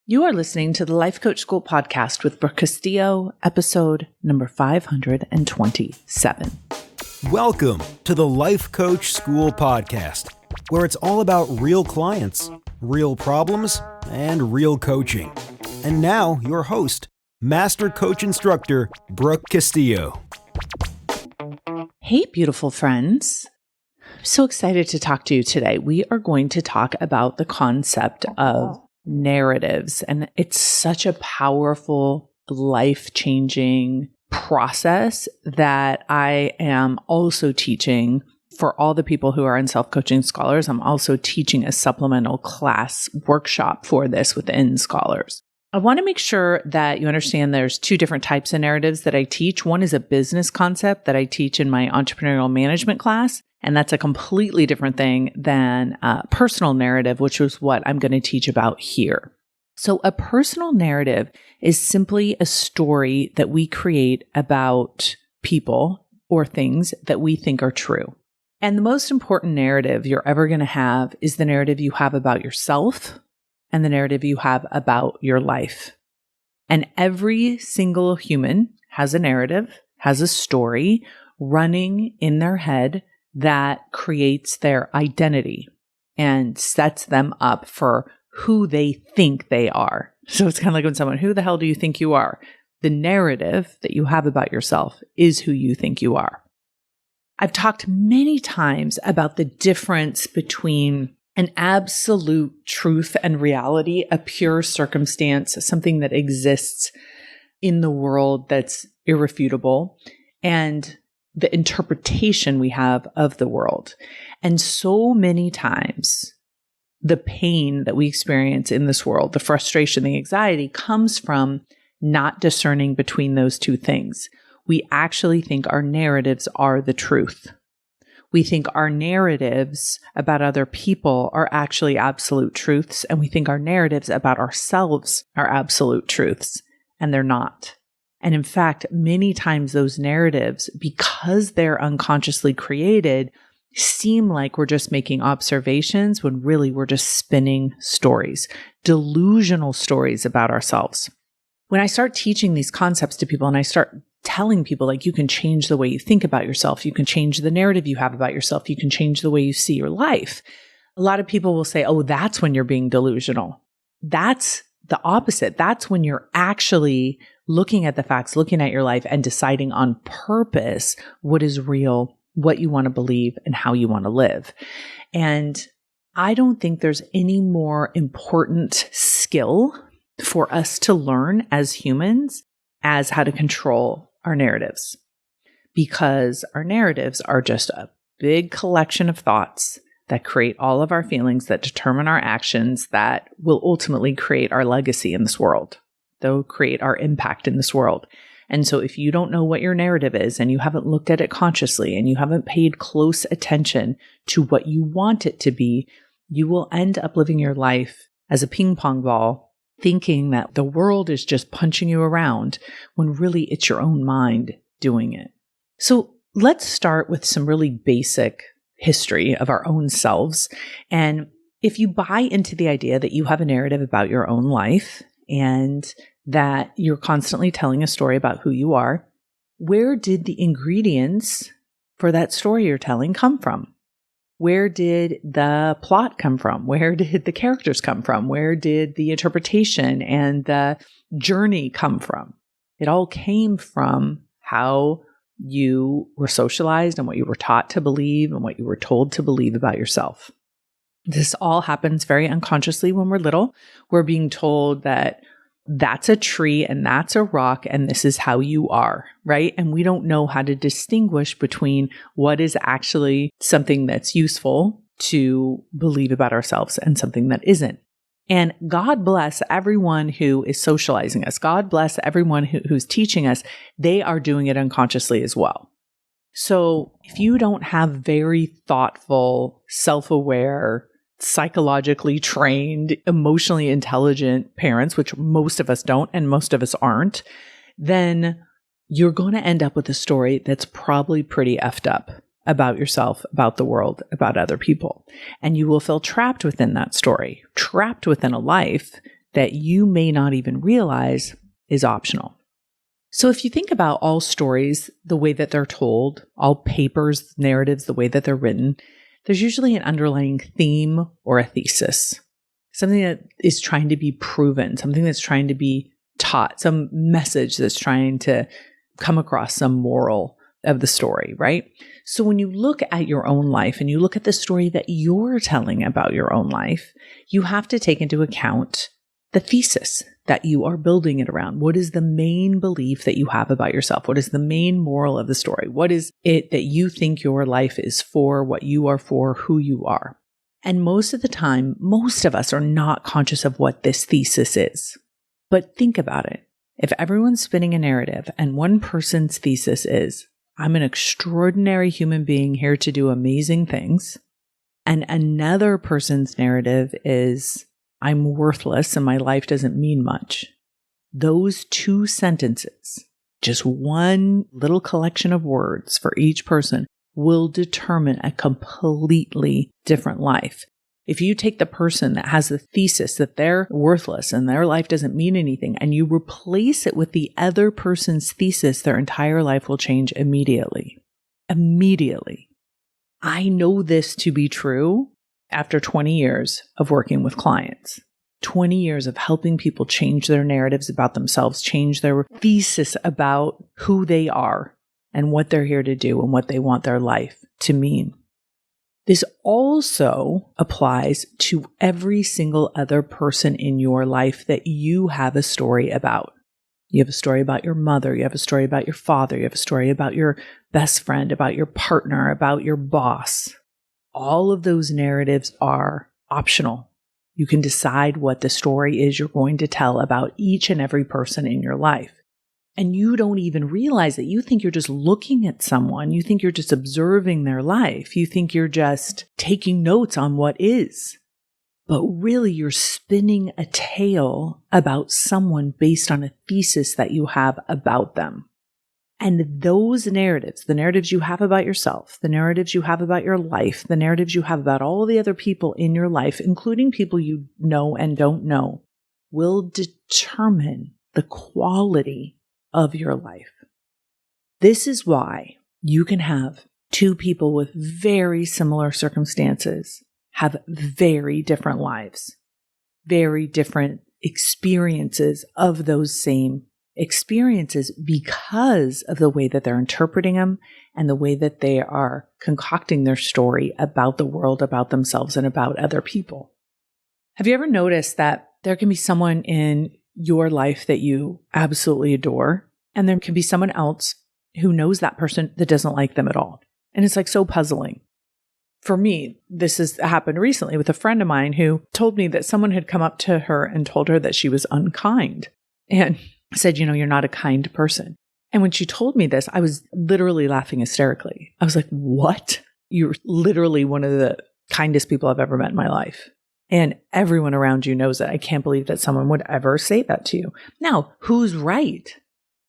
You are listening to the Life Coach School podcast with Brooke Castillo, episode number 527. Welcome to the Life Coach School podcast, where it's all about real clients, real problems, and real coaching. And now, your host, Master Coach Instructor, Brooke Castillo. Hey, beautiful friends. I'm so excited to talk to you today. We are going to talk about the concept of narratives, and it's such a powerful, life-changing process that I am also teaching for all the people who are in Self-Coaching Scholars. I'm also teaching a supplemental class workshop for this within Scholars. I want to make sure that you understand there's two different types of narratives that I teach. One is a business concept that I teach in my entrepreneurial management class, and that's a completely different thing than a personal narrative, which is what I'm going to teach about here. So a personal narrative is simply a story that we create about people or things that we think are true. And the most important narrative you're ever going to have is the narrative you have about yourself and the narrative you have about your life. And every single human has a narrative, has a story running in their head that creates their identity and sets them up for who they think they are. So it's kind of like when someone, who the hell do you think you are? The narrative that you have about yourself is who you think you are. I've talked many times about the difference between an absolute truth and reality, a pure circumstance, something that exists in the world that's irrefutable, and the interpretation we have of the world. And so many times, the pain that we experience in this world, the frustration, the anxiety, comes from not discerning between those two things. We actually think our narratives are the truth. We think our narratives about other people are actually absolute truths, and we think our narratives about ourselves are absolute truths, and they're not. And in fact, many times those narratives, because they're unconsciously created, seem like we're just making observations when really we're just spinning stories, delusional stories about ourselves. When I start teaching these concepts to people and I start telling people, like, you can change the way you think about yourself, you can change the narrative you have about yourself, you can change the way you see your life, a lot of people will say, oh, that's when you're being delusional. That's the opposite. That's when you're actually looking at the facts, looking at your life, and deciding on purpose what is real, what you want to believe, and how you want to live. And I don't think there's any more important skill for us to learn as humans as how to control our narratives. Because our narratives are just a big collection of thoughts that create all of our feelings, that determine our actions, that will ultimately create our legacy in this world. They'll create our impact in this world. And so if you don't know what your narrative is and you haven't looked at it consciously and you haven't paid close attention to what you want it to be, you will end up living your life as a ping pong ball, thinking that the world is just punching you around when really it's your own mind doing it. So let's start with some really basic history of our own selves. And if you buy into the idea that you have a narrative about your own life and that you're constantly telling a story about who you are, where did the ingredients for that story you're telling come from? Where did the plot come from? Where did the characters come from? Where did the interpretation and the journey come from? It all came from how you were socialized and what you were taught to believe and what you were told to believe about yourself. This all happens very unconsciously when we're little. We're being told that that's a tree and that's a rock and this is how you are, right? And we don't know how to distinguish between what is actually something that's useful to believe about ourselves and something that isn't. And God bless everyone who is socializing us. God bless everyone who's teaching us. They are doing it unconsciously as well. So if you don't have very thoughtful, self-aware, psychologically trained, emotionally intelligent parents, which most of us don't and most of us aren't, then you're going to end up with a story that's probably pretty effed up about yourself, about the world, about other people. And you will feel trapped within that story, trapped within a life that you may not even realize is optional. So if you think about all stories, the way that they're told, all papers, narratives, the way that they're written, there's usually an underlying theme or a thesis, something that is trying to be proven, something that's trying to be taught, some message that's trying to come across, some moral of the story, right? So when you look at your own life and you look at the story that you're telling about your own life, you have to take into account the thesis that you are building it around. What is the main belief that you have about yourself? What is the main moral of the story? What is it that you think your life is for, what you are for, who you are? And most of the time, most of us are not conscious of what this thesis is. But think about it. If everyone's spinning a narrative and one person's thesis is, I'm an extraordinary human being here to do amazing things, and another person's narrative is, I'm worthless and my life doesn't mean much. Those two sentences, just one little collection of words for each person, will determine a completely different life. If you take the person that has the thesis that they're worthless and their life doesn't mean anything, and you replace it with the other person's thesis, their entire life will change immediately. Immediately. I know this to be true after 20 years of working with clients, 20 years of helping people change their narratives about themselves, change their thesis about who they are and what they're here to do and what they want their life to mean. This also applies to every single other person in your life that you have a story about. You have a story about your mother, you have a story about your father, you have a story about your best friend, about your partner, about your boss. All of those narratives are optional. You can decide what the story is you're going to tell about each and every person in your life. And you don't even realize that. You think you're just looking at someone. You think you're just observing their life. You think you're just taking notes on what is. But really, you're spinning a tale about someone based on a thesis that you have about them. And those narratives, the narratives you have about yourself, the narratives you have about your life, the narratives you have about all the other people in your life, including people you know and don't know, will determine the quality of your life. This is why you can have two people with very similar circumstances have very different lives, very different experiences of those same experiences because of the way that they're interpreting them and the way that they are concocting their story about the world, about themselves, and about other people. Have you ever noticed that there can be someone in your life that you absolutely adore, and there can be someone else who knows that person that doesn't like them at all? And it's like so puzzling. For me, this has happened recently with a friend of mine who told me that someone had come up to her and told her that she was unkind and said, you're not a kind person. And when she told me this, I was literally laughing hysterically. I was like, what? You're literally one of the kindest people I've ever met in my life. And everyone around you knows it. I can't believe that someone would ever say that to you. Now, who's right?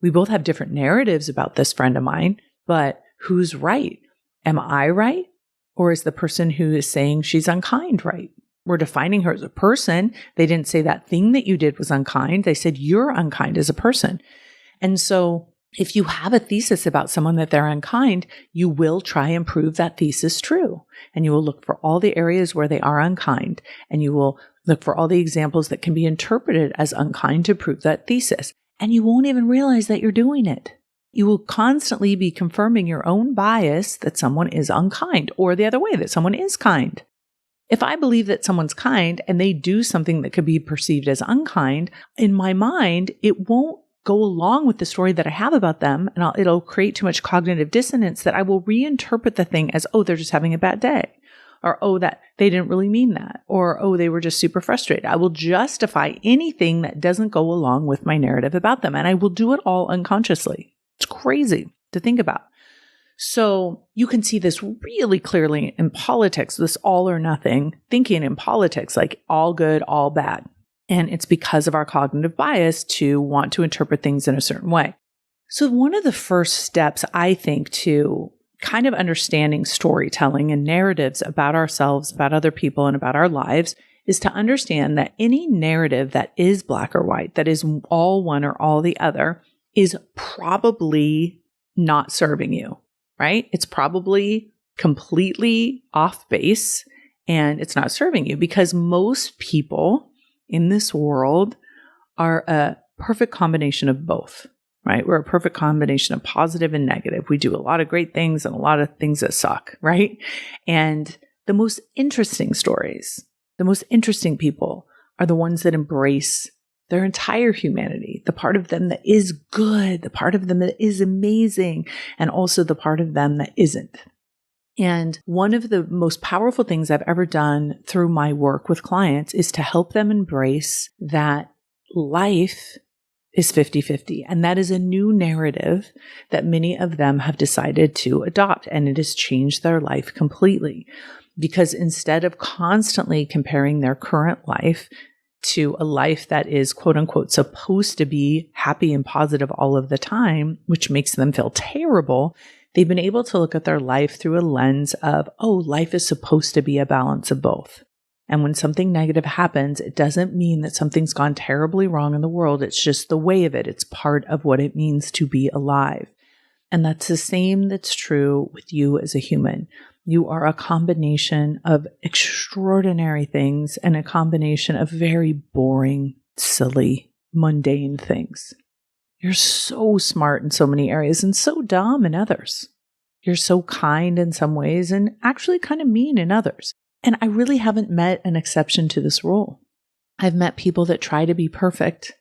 We both have different narratives about this friend of mine, but who's right? Am I right? Or is the person who is saying she's unkind right? We're defining her as a person. They didn't say that thing that you did was unkind. They said you're unkind as a person. And so if you have a thesis about someone that they're unkind, you will try and prove that thesis true. And you will look for all the areas where they are unkind. And you will look for all the examples that can be interpreted as unkind to prove that thesis. And you won't even realize that you're doing it. You will constantly be confirming your own bias that someone is unkind, or the other way, that someone is kind. If I believe that someone's kind and they do something that could be perceived as unkind, in my mind, it won't go along with the story that I have about them, and it'll create too much cognitive dissonance that I will reinterpret the thing as, oh, they're just having a bad day, or, oh, that they didn't really mean that, or, oh, they were just super frustrated. I will justify anything that doesn't go along with my narrative about them, and I will do it all unconsciously. It's crazy to think about. So you can see this really clearly in politics, this all or nothing thinking in politics, like all good, all bad. And it's because of our cognitive bias to want to interpret things in a certain way. So one of the first steps, I think, to kind of understanding storytelling and narratives about ourselves, about other people, and about our lives is to understand that any narrative that is black or white, that is all one or all the other, is probably not serving you, right? It's probably completely off base and it's not serving you, because most people in this world are a perfect combination of both, right? We're a perfect combination of positive and negative. We do a lot of great things and a lot of things that suck, right? And the most interesting stories, the most interesting people are the ones that embrace their entire humanity, the part of them that is good, the part of them that is amazing, and also the part of them that isn't. And one of the most powerful things I've ever done through my work with clients is to help them embrace that life is 50-50. And that is a new narrative that many of them have decided to adopt. And it has changed their life completely. Because instead of constantly comparing their current life to a life that is quote unquote supposed to be happy and positive all of the time, which makes them feel terrible, they've been able to look at their life through a lens of, oh, life is supposed to be a balance of both. And when something negative happens, it doesn't mean that something's gone terribly wrong in the world. It's just the way of it. It's part of what it means to be alive. And that's the same that's true with you as a human. You are a combination of extraordinary things and a combination of very boring, silly, mundane things. You're so smart in so many areas and so dumb in others. You're so kind in some ways and actually kind of mean in others. And I really haven't met an exception to this rule. I've met people that try to be perfect,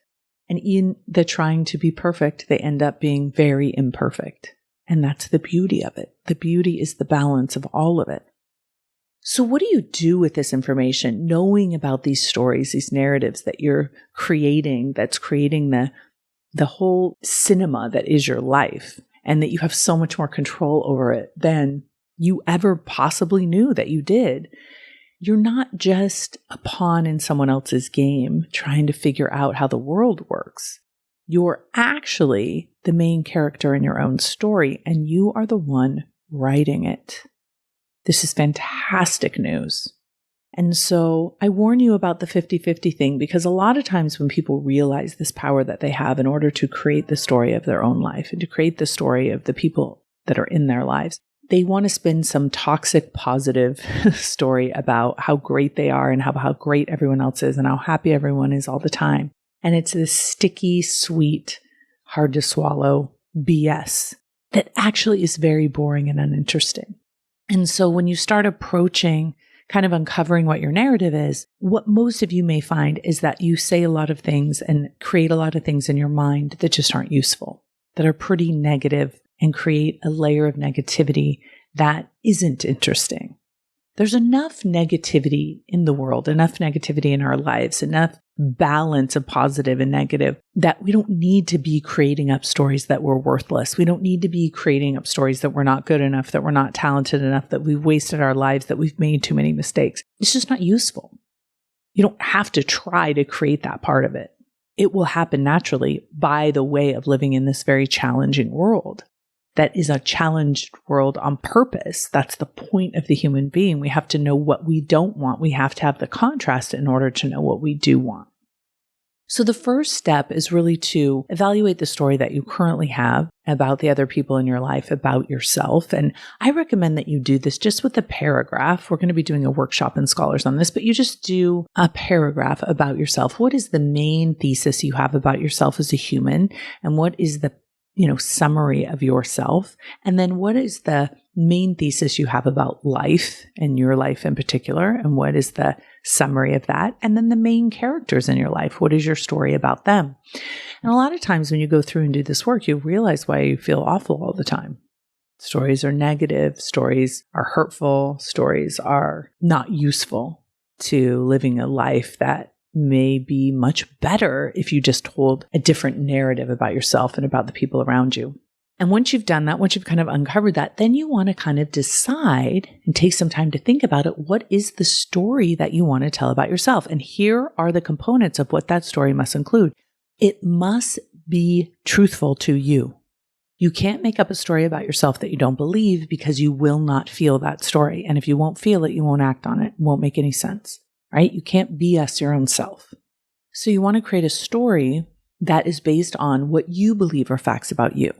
and in the trying to be perfect, they end up being very imperfect. And that's the beauty of it. The beauty is the balance of all of it. So what do you do with this information, knowing about these stories, these narratives that you're creating, that's creating the whole cinema that is your life, and that you have so much more control over it than you ever possibly knew that you did? You're not just a pawn in someone else's game trying to figure out how the world works. You're actually the main character in your own story, and you are the one writing it. This is fantastic news. And so I warn you about the 50-50 thing, because a lot of times when people realize this power that they have in order to create the story of their own life and to create the story of the people that are in their lives, they want to spin some toxic positive story about how great they are and how great everyone else is and how happy everyone is all the time. And it's this sticky, sweet, hard to swallow BS that actually is very boring and uninteresting. And so when you start approaching kind of uncovering what your narrative is, what most of you may find is that you say a lot of things and create a lot of things in your mind that just aren't useful, that are pretty negative and create a layer of negativity that isn't interesting. There's enough negativity in the world, enough negativity in our lives, enough balance of positive and negative that we don't need to be creating up stories that we're worthless. We don't need to be creating up stories that we're not good enough, that we're not talented enough, that we've wasted our lives, that we've made too many mistakes. It's just not useful. You don't have to try to create that part of it. It will happen naturally by the way of living in this very challenging world. That is a challenged world on purpose. That's the point of the human being. We have to know what we don't want. We have to have the contrast in order to know what we do want. So the first step is really to evaluate the story that you currently have about the other people in your life, about yourself. And I recommend that you do this just with a paragraph. We're going to be doing a workshop in Scholars on this, but you just do a paragraph about yourself. What is the main thesis you have about yourself as a human? And what is the summary of yourself? And then what is the main thesis you have about life and your life in particular? And what is the summary of that? And then the main characters in your life. What is your story about them? And a lot of times when you go through and do this work, you realize why you feel awful all the time. Stories are negative. Stories are hurtful. Stories are not useful to living a life that may be much better if you just told a different narrative about yourself and about the people around you. And once you've done that, once you've kind of uncovered that, then you want to kind of decide and take some time to think about it. What is the story that you want to tell about yourself? And here are the components of what that story must include. It must be truthful to you. You can't make up a story about yourself that you don't believe, because you will not feel that story. And if you won't feel it, you won't act on it. It won't make any sense. right? You can't BS your own self. So you want to create a story that is based on what you believe are facts about you.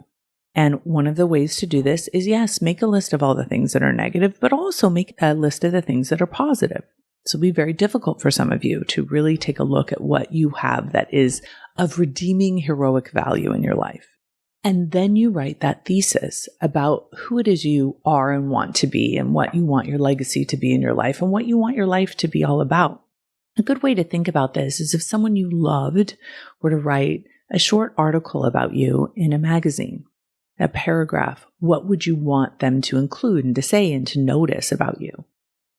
And one of the ways to do this is, yes, make a list of all the things that are negative, but also make a list of the things that are positive. So it'll be very difficult for some of you to really take a look at what you have that is of redeeming heroic value in your life. And then you write that thesis about who it is you are and want to be and what you want your legacy to be in your life and what you want your life to be all about. A good way to think about this is if someone you loved were to write a short article about you in a magazine, a paragraph, what would you want them to include and to say and to notice about you?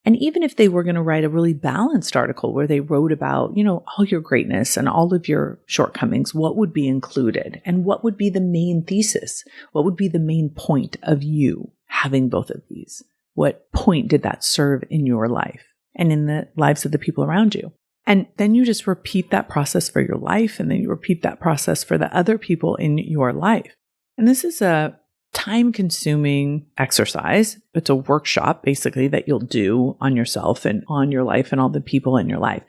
And even if they were going to write a really balanced article where they wrote about, all your greatness and all of your shortcomings, what would be included? And what would be the main thesis? What would be the main point of you having both of these? What point did that serve in your life and in the lives of the people around you? And then you just repeat that process for your life, and then you repeat that process for the other people in your life. And this is a time-consuming exercise. It's a workshop, basically, that you'll do on yourself and on your life and all the people in your life.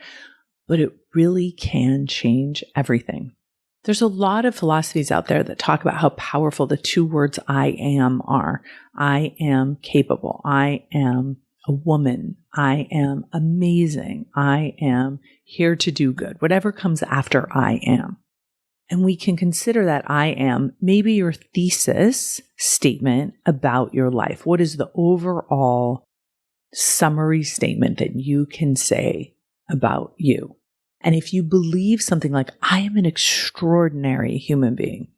But it really can change everything. There's a lot of philosophies out there that talk about how powerful the two words I am are. I am capable. I am a woman. I am amazing. I am here to do good. Whatever comes after I am. And we can consider that I am maybe your thesis statement about your life. What is the overall summary statement that you can say about you? And if you believe something like, I am an extraordinary human being,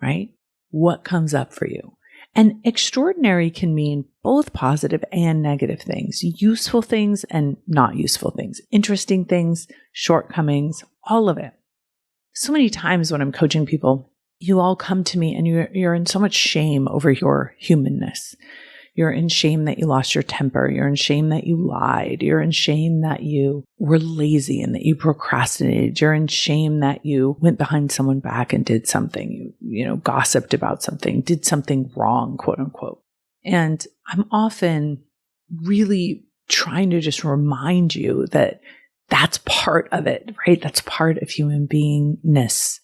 right? What comes up for you? And extraordinary can mean both positive and negative things, useful things and not useful things, interesting things, shortcomings, all of it. So many times when I'm coaching people, you all come to me and you're in so much shame over your humanness. You're in shame that you lost your temper. You're in shame that you lied. You're in shame that you were lazy and that you procrastinated. You're in shame that you went behind someone back and did something, you gossiped about something, did something wrong, quote unquote. And I'm often really trying to just remind you that that's part of it, right? That's part of human beingness.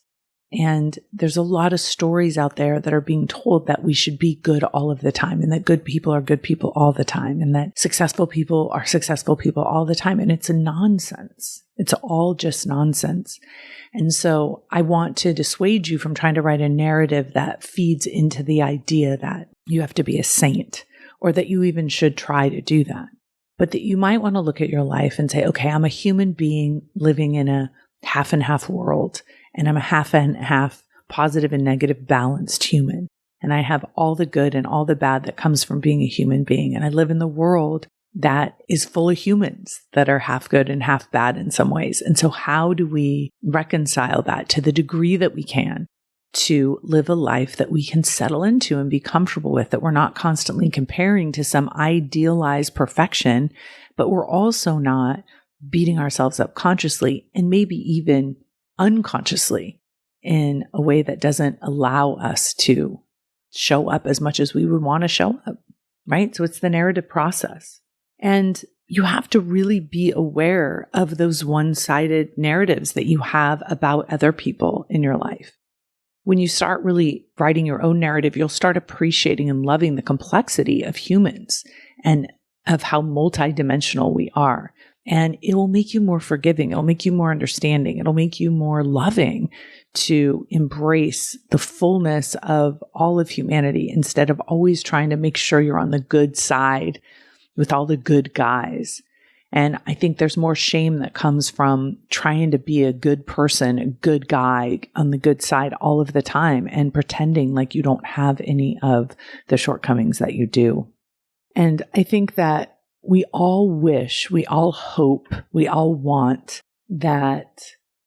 And there's a lot of stories out there that are being told that we should be good all of the time and that good people are good people all the time and that successful people are successful people all the time. And it's a nonsense. It's all just nonsense. And so I want to dissuade you from trying to write a narrative that feeds into the idea that you have to be a saint or that you even should try to do that. But that you might want to look at your life and say, okay, I'm a human being living in a half and half world, and I'm a half and half positive and negative balanced human. And I have all the good and all the bad that comes from being a human being. And I live in the world that is full of humans that are half good and half bad in some ways. And so how do we reconcile that to the degree that we can to live a life that we can settle into and be comfortable with, that we're not constantly comparing to some idealized perfection, but we're also not beating ourselves up consciously and maybe even unconsciously in a way that doesn't allow us to show up as much as we would want to show up, right? So it's the narrative process. And you have to really be aware of those one-sided narratives that you have about other people in your life. When you start really writing your own narrative, you'll start appreciating and loving the complexity of humans and of how multidimensional we are. And it will make you more forgiving. It'll make you more understanding. It'll make you more loving to embrace the fullness of all of humanity instead of always trying to make sure you're on the good side with all the good guys. And I think there's more shame that comes from trying to be a good person, a good guy on the good side all of the time and pretending like you don't have any of the shortcomings that you do. And I think that we all wish, we all hope, we all want that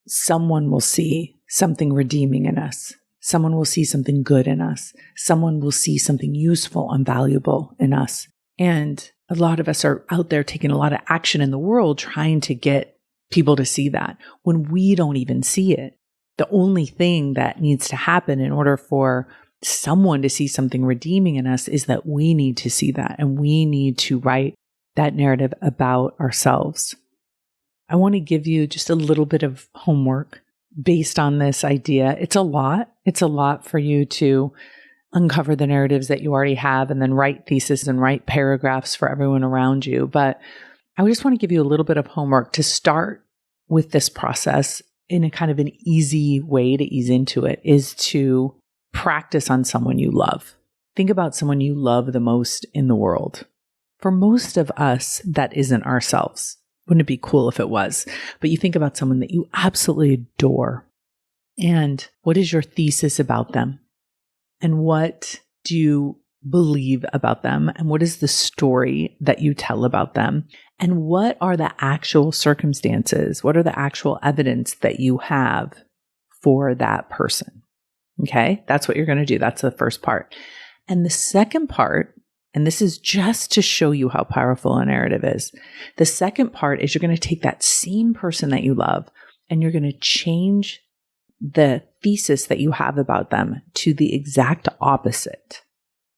someone will see something redeeming in us. Someone will see something good in us. Someone will see something useful and valuable in us. And a lot of us are out there taking a lot of action in the world trying to get people to see that when we don't even see it. The only thing that needs to happen in order for someone to see something redeeming in us is that we need to see that and we need to write that narrative about ourselves. I want to give you just a little bit of homework based on this idea. It's a lot. It's a lot for you to uncover the narratives that you already have and then write theses and write paragraphs for everyone around you. But I just want to give you a little bit of homework to start with this process in a kind of an easy way to ease into it, is to practice on someone you love. Think about someone you love the most in the world. For most of us, that isn't ourselves. Wouldn't it be cool if it was? But you think about someone that you absolutely adore. And what is your thesis about them? And what do you believe about them? And what is the story that you tell about them? And what are the actual circumstances? What are the actual evidence that you have for that person? Okay, that's what you're going to do. That's the first part. And the second part, and this is just to show you how powerful a narrative is. The second part is you're going to take that same person that you love and you're going to change the thesis that you have about them to the exact opposite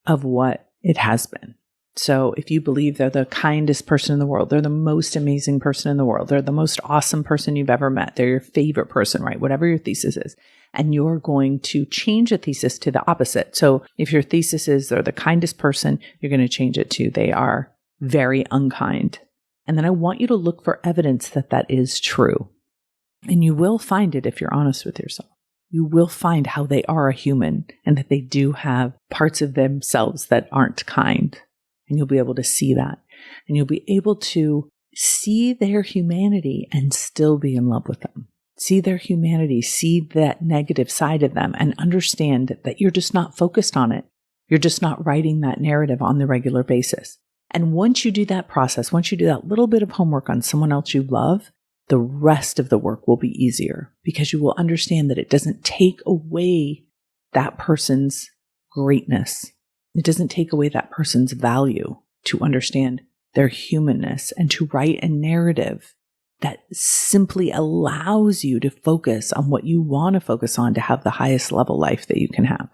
of what it has been. So if you believe they're the kindest person in the world, they're the most amazing person in the world, they're the most awesome person you've ever met, they're your favorite person, right? Whatever your thesis is. And you're going to change the thesis to the opposite. So if your thesis is they're the kindest person, you're going to change it to they are very unkind. And then I want you to look for evidence that that is true. And you will find it if you're honest with yourself. You will find how they are a human and that they do have parts of themselves that aren't kind. And you'll be able to see that. And you'll be able to see their humanity and still be in love with them. See their humanity, see that negative side of them, and understand that you're just not focused on it. You're just not writing that narrative on the regular basis. And once you do that process, once you do that little bit of homework on someone else you love, the rest of the work will be easier because you will understand that it doesn't take away that person's greatness. It doesn't take away that person's value to understand their humanness and to write a narrative that simply allows you to focus on what you want to focus on to have the highest level life that you can have.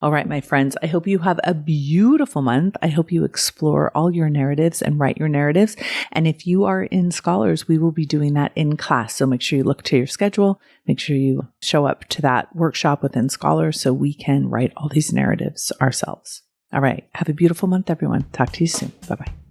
All right, my friends, I hope you have a beautiful month. I hope you explore all your narratives and write your narratives. And if you are in Scholars, we will be doing that in class. So make sure you look to your schedule. Make sure you show up to that workshop within Scholars so we can write all these narratives ourselves. All right. Have a beautiful month, everyone. Talk to you soon. Bye-bye.